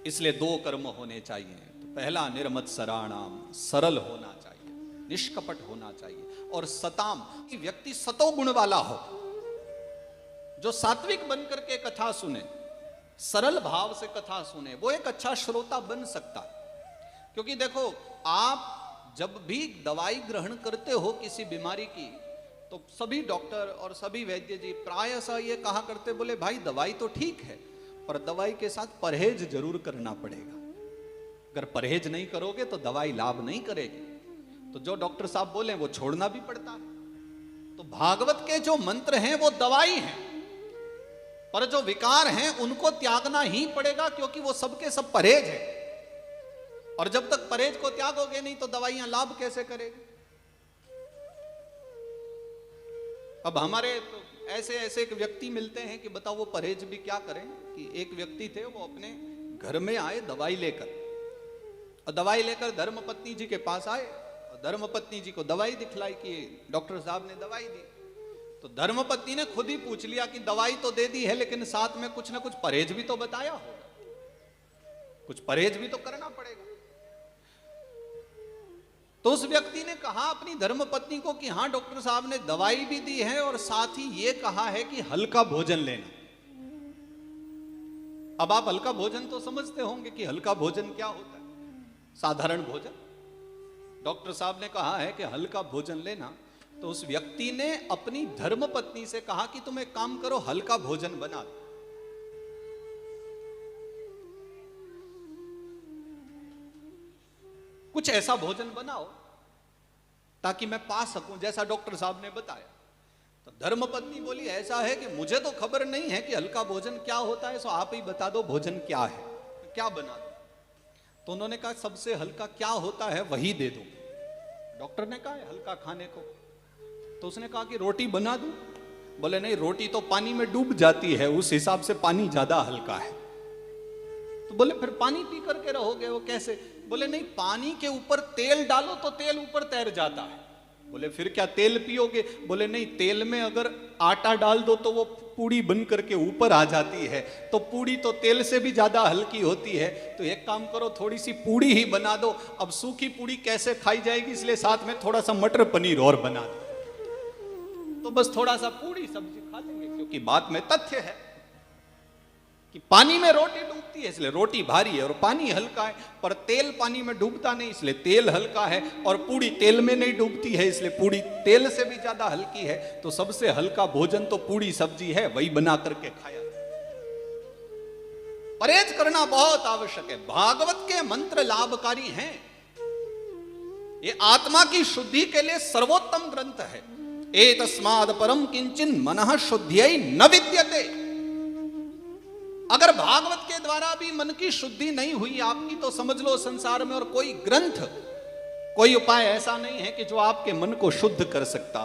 इसलिए दो कर्म होने चाहिए। तो पहला निर्मत्सराणाम, सरल होना चाहिए, निष्कपट होना चाहिए। और सताम, कि व्यक्ति सतो गुण वाला हो, जो सात्विक बनकर के कथा सुने, सरल भाव से कथा सुने, वो एक अच्छा श्रोता बन सकता है। क्योंकि देखो, आप जब भी दवाई ग्रहण करते हो किसी बीमारी की, तो सभी डॉक्टर और सभी वैद्य जी प्रायः ये कहा करते, बोले भाई दवाई तो ठीक है, पर दवाई के साथ परहेज जरूर करना पड़ेगा। अगर परहेज नहीं करोगे तो दवाई लाभ नहीं करेगी। तो जो डॉक्टर साहब बोले वो छोड़ना भी पड़ता है। तो भागवत के जो मंत्र हैं वो दवाई हैं, पर जो विकार हैं उनको त्यागना ही पड़ेगा, क्योंकि वो सबके सब परहेज है। और जब तक परहेज को त्यागोगे नहीं तो दवाइयां लाभ कैसे करेगी। अब हमारे तो ऐसे ऐसे एक व्यक्ति मिलते हैं कि बताओ वो परहेज भी क्या करें। कि एक व्यक्ति थे, वो अपने घर में आए दवाई लेकर, और दवाई लेकर धर्मपत्नी जी के पास आए, और धर्मपत्नी जी को दवाई दिखलाई कि डॉक्टर साहब ने दवाई दी। तो धर्मपत्नी ने खुद ही पूछ लिया कि दवाई तो दे दी है, लेकिन साथ में कुछ ना कुछ परहेज भी तो बताया होगा, कुछ परहेज भी तो करना पड़ेगा। तो उस व्यक्ति ने कहा अपनी धर्मपत्नी को कि हाँ डॉक्टर साहब ने दवाई भी दी है और साथ ही ये कहा है कि हल्का भोजन लेना। अब आप हल्का भोजन तो समझते होंगे कि हल्का भोजन क्या होता है, साधारण भोजन। डॉक्टर साहब ने कहा है कि हल्का भोजन लेना। तो उस व्यक्ति ने अपनी धर्मपत्नी से कहा कि तुम एक काम करो, हल्का भोजन बना दो। कुछ ऐसा भोजन बनाओ ताकि मैं पा सकूं जैसा डॉक्टर साहब ने बताया। तो धर्मपत्नी बोली ऐसा है कि मुझे तो खबर नहीं है कि हल्का भोजन क्या होता है, सो आप ही बता दो भोजन क्या है, क्या बना दो। तो उन्होंने कहा सबसे हल्का क्या होता है वही दे दो। डॉक्टर ने कहा हल्का खाने को, तो उसने कहा कि रोटी बना दूं। बोले नहीं, रोटी तो पानी में डूब जाती है, उस हिसाब से पानी ज्यादा हल्का है। तो बोले फिर पानी पी करके रहोगे, वो कैसे? बोले नहीं, पानी के ऊपर तेल डालो तो तेल ऊपर तैर जाता है। बोले फिर क्या तेल पियोगे? बोले नहीं, तेल में अगर आटा डाल दो तो वो पूड़ी बन करके ऊपर आ जाती है, तो पूड़ी तो तेल से भी ज्यादा हल्की होती है। तो एक काम करो, थोड़ी सी पूड़ी ही बना दो। अब सूखी पूड़ी कैसे खाई जाएगी, इसलिए साथ में थोड़ा सा मटर पनीर और बना दो, तो बस थोड़ा सा पूड़ी सब्जी खा लेंगे। क्योंकि बात में तथ्य है कि पानी में रोटी डूबती है इसलिए रोटी भारी है और पानी हल्का है, पर तेल पानी में डूबता नहीं इसलिए तेल हल्का है, और पूड़ी तेल में नहीं डूबती है इसलिए पूड़ी तेल से भी ज्यादा हल्की है। तो सबसे हल्का भोजन तो पूड़ी सब्जी है, वही बना करके खाया। परहेज करना बहुत आवश्यक है। भागवत के मंत्र लाभकारी हैं। ये आत्मा की शुद्धि के लिए सर्वोत्तम ग्रंथ है। एतस्माद् परम किंचिन मनः शुद्ध्यै न विद्यते। अगर भागवत के द्वारा भी मन की शुद्धि नहीं हुई आपकी, तो समझ लो संसार में और कोई ग्रंथ, कोई उपाय ऐसा नहीं है कि जो आपके मन को शुद्ध कर सकता।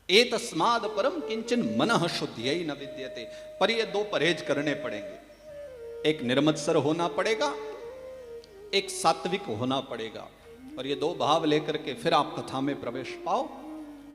एतस्माद् परम किंचन मनः शुद्ध्यै न विद्यते। पर ये दो परहेज करने पड़ेंगे, एक निर्मत्सर होना पड़ेगा, एक सात्विक होना पड़ेगा। और ये दो भाव लेकर के फिर आप कथा में प्रवेश पाओ।